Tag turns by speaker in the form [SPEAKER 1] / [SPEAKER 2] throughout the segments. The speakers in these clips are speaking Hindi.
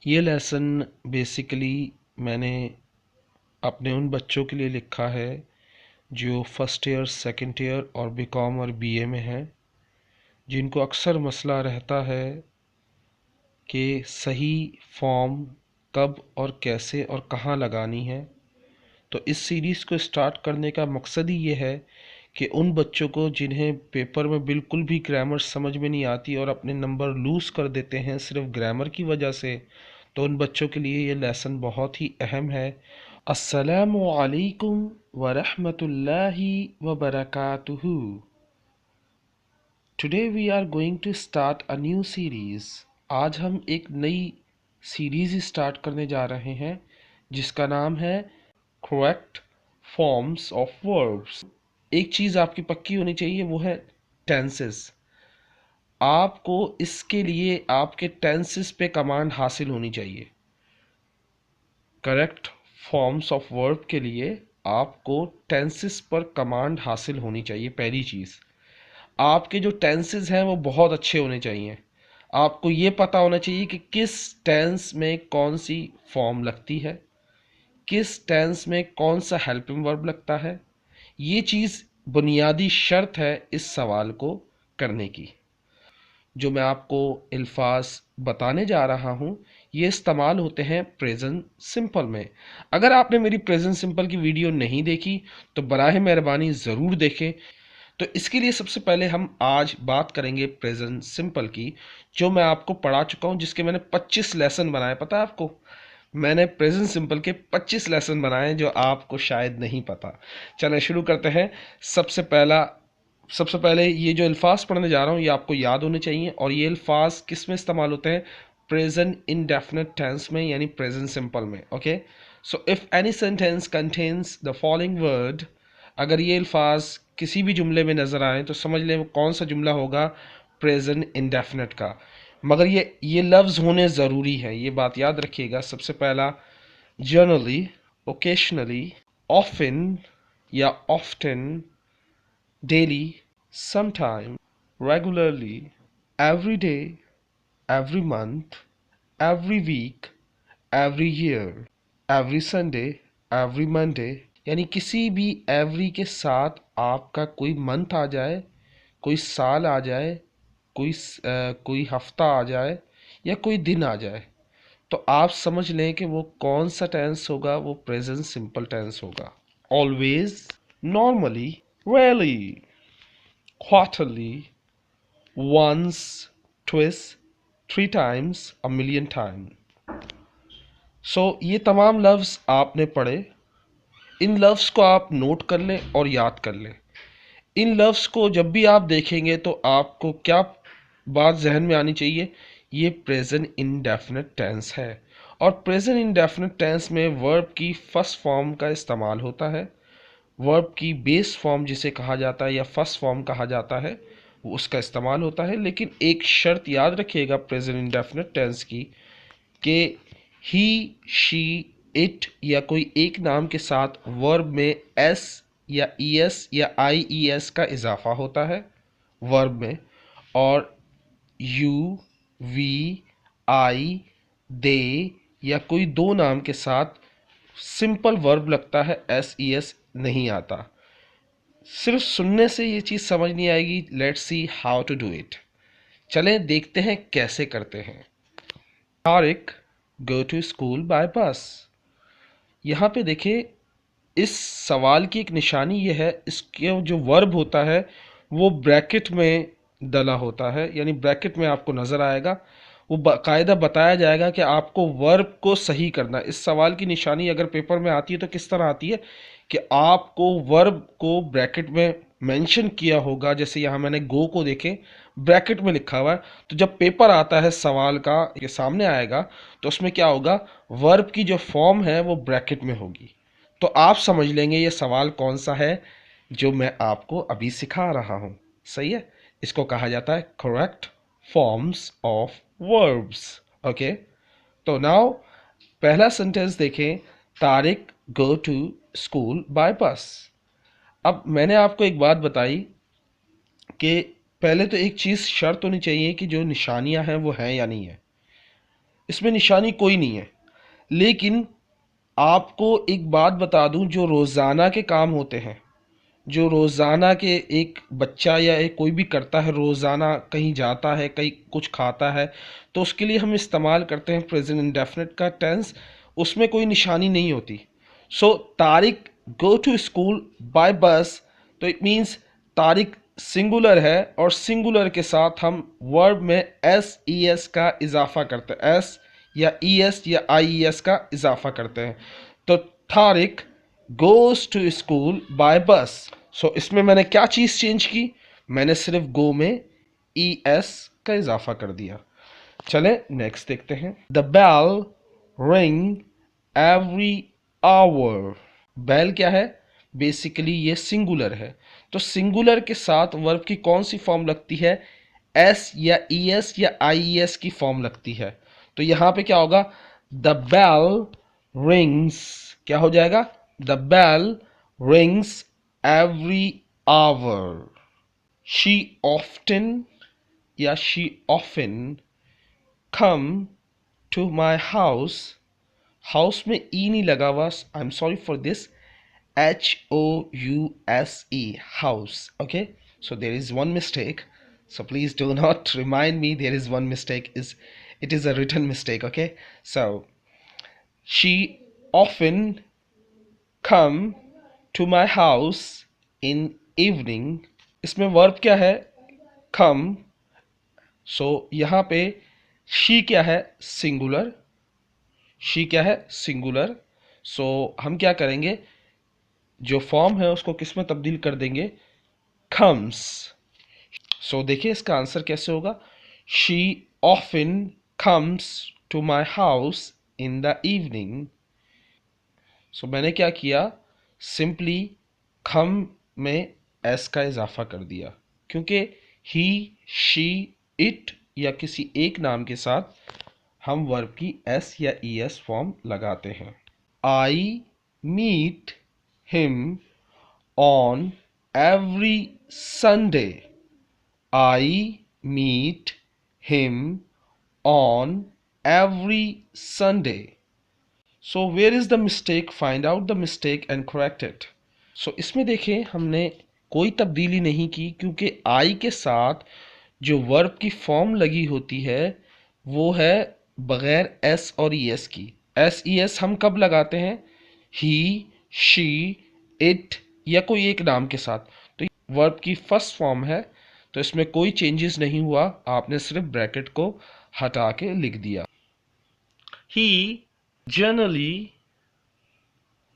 [SPEAKER 1] ये लेसन बेसिकली मैंने अपने उन बच्चों के लिए लिखा है जो फर्स्ट ईयर, सेकंड ईयर और बीकॉम और बीए में हैं, जिनको अक्सर मसला रहता है कि सही फॉर्म कब और कैसे और कहाँ लगानी है। तो इस सीरीज़ को स्टार्ट करने का मकसद ही ये है कि उन बच्चों को जिन्हें पेपर में बिल्कुल भी ग्रामर समझ में नहीं आती और अपने नंबर लूज़ कर देते हैं सिर्फ ग्रामर की वजह से, तो उन बच्चों के लिए ये लेसन बहुत ही अहम है। अस्सलामु अलैकुम व रहमतुल्लाहि व बरकातुहू। Today we are going to start a new series. आज हम एक नई सीरीज़ स्टार्ट करने जा रहे हैं जिसका नाम है करेक्ट फॉर्म्स ऑफ वर्ब्स। एक चीज़ आपकी पक्की होनी चाहिए, वो है टेंसेस। आपको इसके लिए आपके टेंसेस पे कमांड हासिल होनी चाहिए। करेक्ट फॉर्म्स ऑफ वर्ब के लिए आपको टेंसेस पर कमांड हासिल होनी चाहिए। पहली चीज़, आपके जो टेंसेस हैं वो बहुत अच्छे होने चाहिए। आपको ये पता होना चाहिए कि किस टेंस में कौन सी फॉर्म लगती है, किस टेंस में कौन सा हेल्पिंग वर्ब लगता है। ये चीज़ बुनियादी शर्त है इस सवाल को करने की। जो मैं आपको अल्फाज बताने जा रहा हूँ ये इस्तेमाल होते हैं प्रेजेंट सिंपल में। अगर आपने मेरी प्रेजेंट सिंपल की वीडियो नहीं देखी तो बराह मेहरबानी ज़रूर देखें। तो इसके लिए सबसे पहले हम आज बात करेंगे प्रेजेंट सिंपल की, जो मैं आपको पढ़ा चुका हूँ, जिसके मैंने 25 लेसन बनाए। पता है आपको, मैंने प्रेजेंट सिंपल के 25 लेसन बनाए जो आपको शायद नहीं पता। चलें शुरू करते हैं। सबसे पहले ये जो अल्फाज पढ़ने जा रहा हूँ ये आपको याद होने चाहिए, और ये अल्फाज किस में इस्तेमाल होते हैं? प्रेजेंट इंडेफिनिट टेंस में, यानी प्रेजेंट सिंपल में। Okay, so if any sentence contains the following word, अगर ये अल्फाज किसी भी जुमले में नज़र आए तो समझ लें वो कौन सा जुमला होगा, प्रेजेंट इंडेफिनिट का। मगर ये लफ्ज़ होने ज़रूरी है, ये बात याद रखिएगा। सबसे पहला, जनरली, ओकेशनली, ऑफन या often, daily, sometime, regularly, every day, every month, every week, every year, every Sunday, every Monday। यानी किसी भी एवरी के साथ आपका कोई मंथ आ जाए, कोई साल आ जाए, कोई हफ्ता आ जाए या कोई दिन आ जाए, तो आप समझ लें कि वो कौन सा टेंस होगा, वो प्रेजेंट सिंपल टेंस होगा। Always, normally, rarely, quarterly, once, twice, three times, a million times। ये तमाम लफ्ज़ आपने पढ़े। इन लफ्ज़ को आप नोट कर लें और याद कर लें। इन लफ्ज़ को जब भी आप देखेंगे तो आपको क्या बात जहन में आनी चाहिए, ये प्रेजेंट इंडेफिनिट टेंस है। और प्रेजेंट इंडेफिनिट टेंस में वर्ब की फर्स्ट फॉर्म का इस्तेमाल होता है। वर्ब की बेस फॉर्म जिसे कहा जाता है या फर्स्ट फॉर्म कहा जाता है, वो उसका इस्तेमाल होता है। लेकिन एक शर्त याद रखिएगा प्रेजेंट इंडेफिनिट टेंस की, कि ही, शी, इट या कोई एक नाम के साथ वर्ब में एस या ई एस या आई ई एस का इजाफा होता है वर्ब में, और यू, वी, आई, दे या कोई दो नाम के साथ सिंपल वर्ब लगता है, एस ई एस नहीं आता। सिर्फ सुनने से ये चीज़ समझ नहीं आएगी। Let's see how to do it. चलें देखते हैं कैसे करते हैं। Tariq go to school by bus. यहाँ पे देखिए, इस सवाल की एक निशानी ये है, इसके जो वर्ब होता है वो ब्रैकेट में डला होता है, यानी ब्रैकेट में आपको नज़र आएगा। वो बाकायदा बताया जाएगा कि आपको वर्ब को सही करना। इस सवाल की निशानी अगर पेपर में आती है तो किस तरह आती है कि आपको वर्ब को ब्रैकेट में मेंशन किया होगा। जैसे यहाँ मैंने गो को देखें, ब्रैकेट में लिखा हुआ है, तो जब पेपर आता है सवाल का ये सामने आएगा तो उसमें क्या होगा, वर्ब की जो फॉर्म है वो ब्रैकेट में होगी। तो आप समझ लेंगे ये सवाल कौन सा है जो मैं आपको अभी सिखा रहा हूँ। सही है, इसको कहा जाता है correct forms of verbs. Okay, तो नाउ पहला सेंटेंस देखें, Tariq go to school by bus. अब मैंने आपको एक बात बताई कि पहले तो एक चीज़ शर्त होनी चाहिए कि जो निशानियां हैं वो हैं या नहीं है। इसमें निशानी कोई नहीं है। लेकिन आपको एक बात बता दूं, जो रोज़ाना के काम होते हैं, जो रोज़ाना के एक बच्चा या एक कोई भी करता है, रोज़ाना कहीं जाता है, कहीं कुछ खाता है, तो उसके लिए हम इस्तेमाल करते हैं प्रेजेंट इंडेफिनिट का टेंस। उसमें कोई निशानी नहीं होती। So Tariq go to school by bus, तो इट मीन्स तारिक सिंगुलर है और सिंगुलर के साथ हम वर्ब में एस ई एस का इजाफा करते हैं, एस या ई एस या आई ई एस का इजाफा करते हैं। तो Tariq goes to school by bus. So इसमें मैंने क्या चीज़ चेंज की? मैंने सिर्फ गो में ई एस का इजाफा कर दिया। चले नेक्स्ट देखते हैं। The bell ring every hour. Bell क्या है? बेसिकली ये सिंगुलर है, तो सिंगुलर के साथ वर्ब की कौन सी फॉर्म लगती है? एस या ई एस या आई ई एस की फॉर्म लगती है। तो यहां पे क्या होगा? द बेल रिंग्स, क्या हो जाएगा? The bell rings every hour. She often या she often come to my house. House में ई नहीं लगा हुआ, I am sorry for this, HOUSE, house. Okay, so there is one mistake. So please do not remind me there is one mistake. It is a written mistake. Okay, so she often come to my house in evening. इसमें वर्ब क्या है? come. So यहाँ पे she क्या है? सिंगुलर। she क्या है? सिंगुलर। so हम क्या करेंगे? जो फॉर्म है उसको किस में तब्दील कर देंगे? comes. सो देखिए इसका आंसर कैसे होगा? She often comes to my house in the evening. So मैंने क्या किया? सिंपली खम में एस का इजाफा कर दिया, क्योंकि ही, शी, इट या किसी एक नाम के साथ हम वर्ब की एस या ई एस फॉर्म लगाते हैं। I meet him on every Sunday. I meet him on every Sunday. So where is the mistake? Find out the mistake and correct it. So इसमें देखें हमने कोई तब्दीली नहीं की, क्योंकि I के साथ जो वर्ब की फॉर्म लगी होती है वो है बगैर एस और ई एस की। एस ई एस हम कब लगाते हैं? ही, शी, इट या कोई एक नाम के साथ। तो वर्ब की फर्स्ट फॉर्म है, तो इसमें कोई चेंजेस नहीं हुआ, आपने सिर्फ ब्रैकेट को हटा के लिख दिया। ही जनरली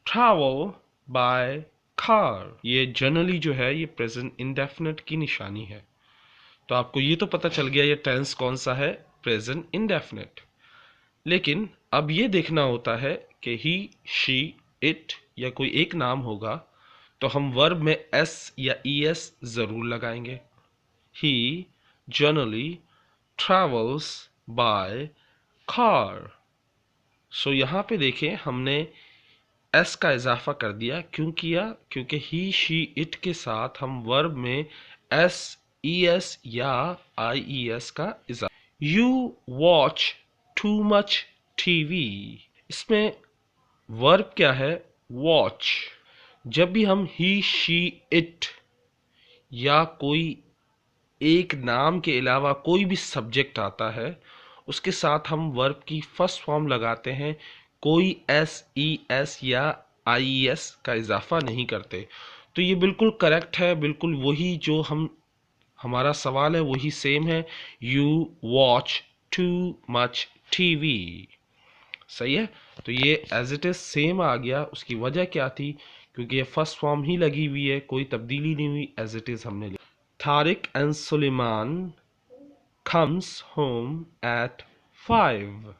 [SPEAKER 1] ट्रैवल बाय कार। ये जनरली जो है ये प्रेजेंट इंडेफिनिट की निशानी है। तो आपको ये तो पता चल गया ये टेंस कौन सा है? Present indefinite. लेकिन अब ये देखना होता है कि ही, शी, इट या कोई एक नाम होगा तो हम वर्ब में एस या ई एस जरूर लगाएंगे। He generally travels by car. सो यहाँ पे देखें हमने एस का इजाफा कर दिया। क्यों किया? क्योंकि ही, शी, इट के साथ हम वर्ब में एस, ई एस या आई ई एस का इजाफा। You watch too much TV. इसमें वर्ब क्या है? वॉच। जब भी हम ही, शी, इट या कोई एक नाम के अलावा कोई भी सब्जेक्ट आता है उसके साथ हम वर्ब की फर्स्ट फॉर्म लगाते हैं, कोई एस, ई एस या आई ई एस का इजाफा नहीं करते। तो ये बिल्कुल करेक्ट है, बिल्कुल वही जो हमारा सवाल है वही सेम है। You watch too much TV. सही है। तो ये एज इट इज सेम आ गया। उसकी वजह क्या थी? क्योंकि ये फर्स्ट फॉर्म ही लगी हुई है, कोई तब्दीली नहीं हुई, एज इट इज हमने लिखा। Tariq and Suleiman comes home at 5.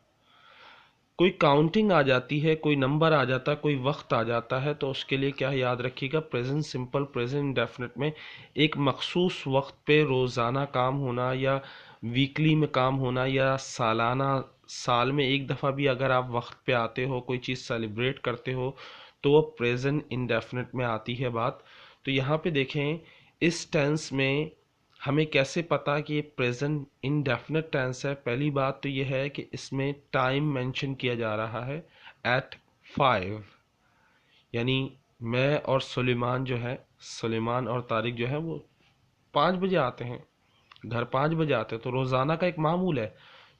[SPEAKER 1] कोई काउंटिंग आ जाती है, कोई नंबर आ जाता है, कोई वक्त आ जाता है, तो उसके लिए क्या याद रखिएगा? प्रेजेंट सिंपल, प्रेजेंट इंडेफिनिट में एक मखसूस वक्त पे रोज़ाना काम होना या वीकली में काम होना या सालाना, साल में एक दफ़ा भी अगर आप वक्त पे आते हो, कोई चीज़ सेलिब्रेट करते हो, तो वो प्रेजेंट इंडेफिनिट में आती है बात। तो यहाँ पे देखें इस टेंस में हमें कैसे पता कि ये प्रेजेंट इंडेफिनिट टेंस है? पहली बात तो ये है कि इसमें टाइम मेंशन किया जा रहा है एट 5, यानी मैं और सुलेमान जो है, सुलेमान और तारिक जो है वो 5 बजे आते हैं, घर 5 बजे आते हैं, तो रोज़ाना का एक मामूल है,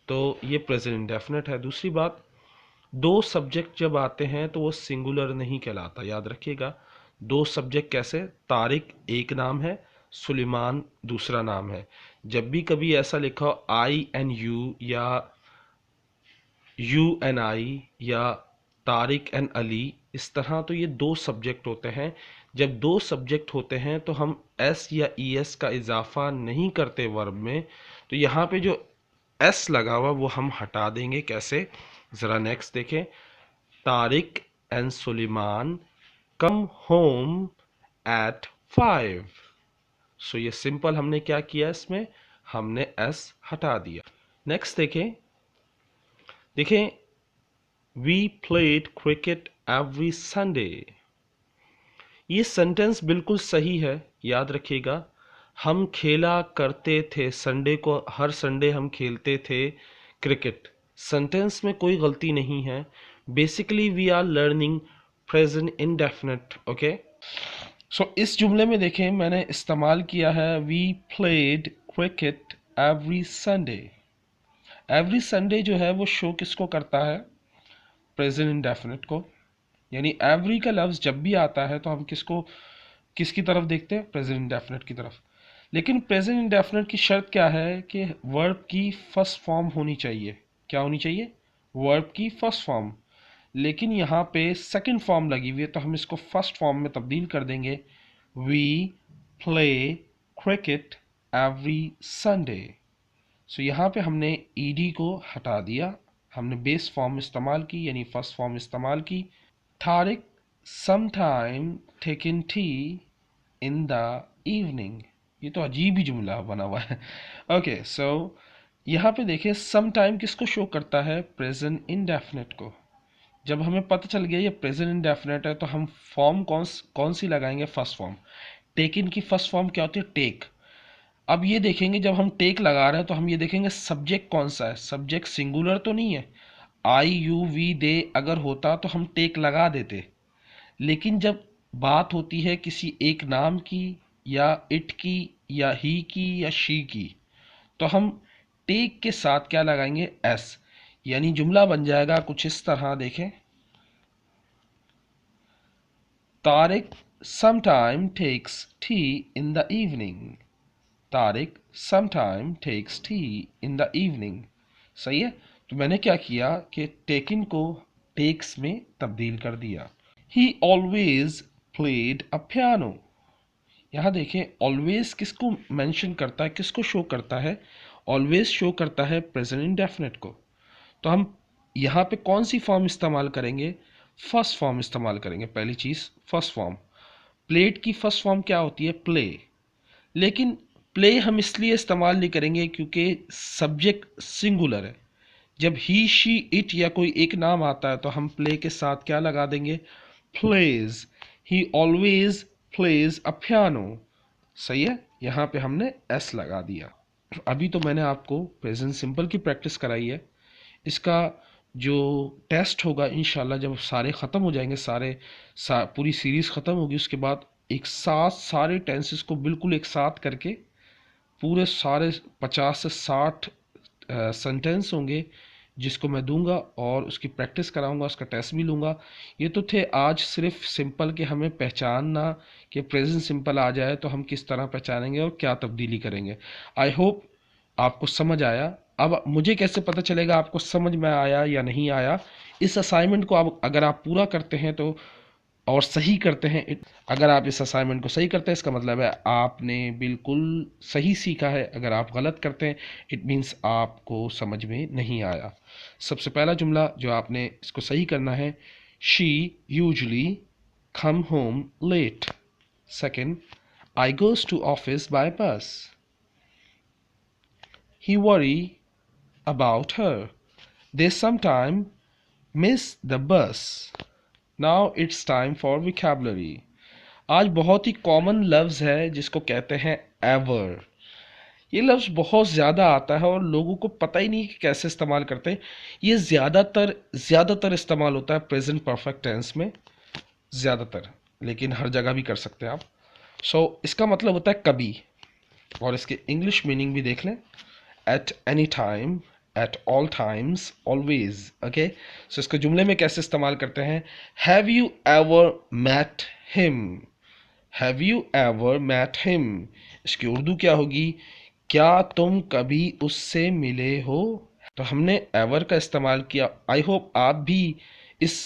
[SPEAKER 1] तो ये प्रेजेंट इंडेफिनिट है। दूसरी बात, दो सब्जेक्ट जब आते हैं तो वो सिंगुलर नहीं कहलाता, याद रखिएगा। दो सब्जेक्ट कैसे? तारिक एक नाम है, सुलेमान दूसरा नाम है। जब भी कभी ऐसा लिखा हो आई एंड यू, या यू एंड आई, या तारिक एंड अली, इस तरह, तो ये दो सब्जेक्ट होते हैं। जब दो सब्जेक्ट होते हैं तो हम एस या ई एस का इजाफा नहीं करते वर्ब में, तो यहाँ पे जो एस लगा हुआ वो हम हटा देंगे। कैसे? ज़रा नेक्स्ट देखें। Tariq and Suleman come home at 5। So ये सिंपल हमने क्या किया, इसमें हमने एस हटा दिया। नेक्स्ट देखें, देखें we played cricket every Sunday. ये सेंटेंस बिल्कुल सही है, याद रखिएगा। हम खेला करते थे, संडे को, हर संडे हम खेलते थे क्रिकेट। सेंटेंस में कोई गलती नहीं है। Basically we are learning present indefinite. Okay, so इस जुमले में देखें मैंने इस्तेमाल किया है we played cricket every Sunday. Every Sunday जो है वो शो किसको करता है? प्रेजेंट इंडेफिनिट को। यानी एवरी का लफ्ज़ जब भी आता है तो हम किसकी तरफ देखते हैं? प्रेजेंट इंडेफिनिट की तरफ। लेकिन प्रेजेंट इंडेफिनिट की शर्त क्या है कि वर्ब की फर्स्ट फॉर्म होनी चाहिए। क्या होनी चाहिए? वर्ब की फर्स्ट फॉर्म। लेकिन यहाँ पे सेकंड फॉर्म लगी हुई है, तो हम इसको फर्स्ट फॉर्म में तब्दील कर देंगे। We play cricket every Sunday. So यहाँ पे हमने ईडी को हटा दिया, हमने बेस फॉर्म इस्तेमाल की, यानी फर्स्ट फॉर्म इस्तेमाल की। Tariq sometime taking tea in the evening। ये तो अजीब ही जुमला बना हुआ है। ओके, सो यहाँ पे देखिए सम टाइम किसको शो करता है? प्रेजेंट इंडेफिनिट को। जब हमें पता चल गया ये प्रेजेंट इंडेफिनिट है, तो हम फॉर्म कौन सी लगाएंगे? First form. टेक इन की फर्स्ट फॉर्म क्या होती है? टेक। अब ये देखेंगे जब हम टेक लगा रहे हैं तो हम ये देखेंगे सब्जेक्ट कौन सा है। सब्जेक्ट सिंगुलर तो नहीं है। आई यू वी दे अगर होता तो हम टेक लगा देते, लेकिन जब बात होती है किसी एक नाम की, या इट की, या ही की, या शी की, तो हम टेक के साथ क्या लगाएंगे? एस। यानी जुमला बन जाएगा कुछ इस तरह, देखें। Tariq sometime takes tea in the evening। Tariq sometime takes tea in the evening। सही है। तो मैंने क्या किया कि टेकिन को टेक्स में तब्दील कर दिया। He always played a piano। यहाँ देखें ऑलवेज किसको मेंशन करता है, किसको शो करता है? ऑलवेज शो करता है प्रेजेंट इंडेफिनिट को। तो हम यहाँ पे कौन सी फॉर्म इस्तेमाल करेंगे? फर्स्ट फॉर्म इस्तेमाल करेंगे। पहली चीज़ फर्स्ट फॉर्म। प्लेड की फर्स्ट फॉर्म क्या होती है? प्ले। लेकिन प्ले हम इसलिए इस्तेमाल नहीं करेंगे क्योंकि सब्जेक्ट सिंगुलर है। जब ही शी इट या कोई एक नाम आता है तो हम प्ले के साथ क्या लगा देंगे? Plays. He always plays a piano. सही है। यहाँ पे हमने एस लगा दिया। अभी तो मैंने आपको प्रेजेंट सिंपल की प्रैक्टिस कराई है। इसका जो टेस्ट होगा इंशाल्लाह जब सारे ख़त्म हो जाएंगे, पूरी सीरीज़ ख़त्म होगी, उसके बाद एक साथ सारे टेंसेस को बिल्कुल एक साथ करके पूरे सारे 50 से 60 सेंटेंस होंगे जिसको मैं दूंगा और उसकी प्रैक्टिस कराऊंगा, उसका टेस्ट भी लूंगा। ये तो थे आज सिर्फ सिंपल के हमें पहचानना कि प्रेजेंट सिंपल आ जाए तो हम किस तरह पहचानेंगे और क्या तब्दीली करेंगे। आई होप आपको समझ आया। अब मुझे कैसे पता चलेगा आपको समझ में आया या नहीं आया? इस असाइनमेंट को आप अगर आप पूरा करते हैं तो और सही करते हैं, अगर आप इस असाइनमेंट को सही करते हैं इसका मतलब है आपने बिल्कुल सही सीखा है। अगर आप गलत करते हैं इट मीन्स आपको समझ में नहीं आया। सबसे पहला जुमला जो आपने इसको सही करना है, she usually come home late. Second, I goes to office by bus. He worry about her. They sometime miss the bus. Now it's time for vocabulary. आज बहुत ही कॉमन लफ्ज़ है जिसको कहते हैं एवर। ये लफ्ज़ बहुत ज़्यादा आता है और लोगों को पता ही नहीं कि कैसे इस्तेमाल करते हैं। ये ज़्यादातर इस्तेमाल होता है प्रेजेंट परफेक्ट टेंस में, ज़्यादातर, लेकिन हर जगह भी कर सकते हैं आप। इसका मतलब होता है कभी, और इसके इंग्लिश मीनिंग भी देख लें। At any time, at all times, always. Okay, so इसको जुमले में कैसे इस्तेमाल करते हैं? Have you ever met him? Have you ever met him? इसकी उर्दू क्या होगी? क्या तुम कभी उससे मिले हो? तो हमने एवर का इस्तेमाल किया। आई होप आप भी इस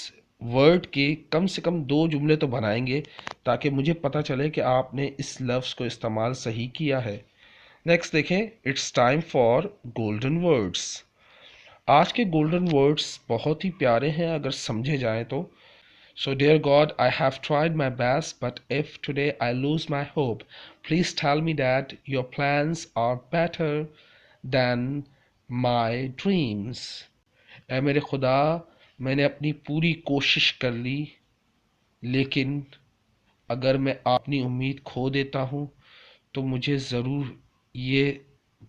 [SPEAKER 1] वर्ड के कम से कम 2 जुमले तो बनाएंगे, ताकि मुझे पता चले कि आपने इस लफ्ज़ को इस्तेमाल सही किया है। नेक्स्ट देखें, it's time for golden words. आज के गोल्डन वर्ड्स बहुत ही प्यारे हैं अगर समझे जाएं तो। So, dear God, I have tried my best, but if today I lose my hope, please tell me that your plans are better than my dreams. ऐ मेरे खुदा, मैंने अपनी पूरी कोशिश कर ली, लेकिन अगर मैं अपनी उम्मीद खो देता हूँ तो मुझे ज़रूर ये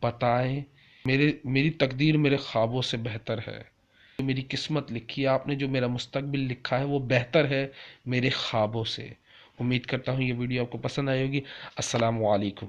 [SPEAKER 1] बताएं, मेरी तकदीर मेरे ख्वाबों से बेहतर है। मेरी किस्मत लिखी है आपने, जो मेरा मुस्तकबिल लिखा है वो बेहतर है मेरे ख्वाबों से। उम्मीद करता हूँ ये वीडियो आपको पसंद आई होगी। अस्सलाम वालेकुम।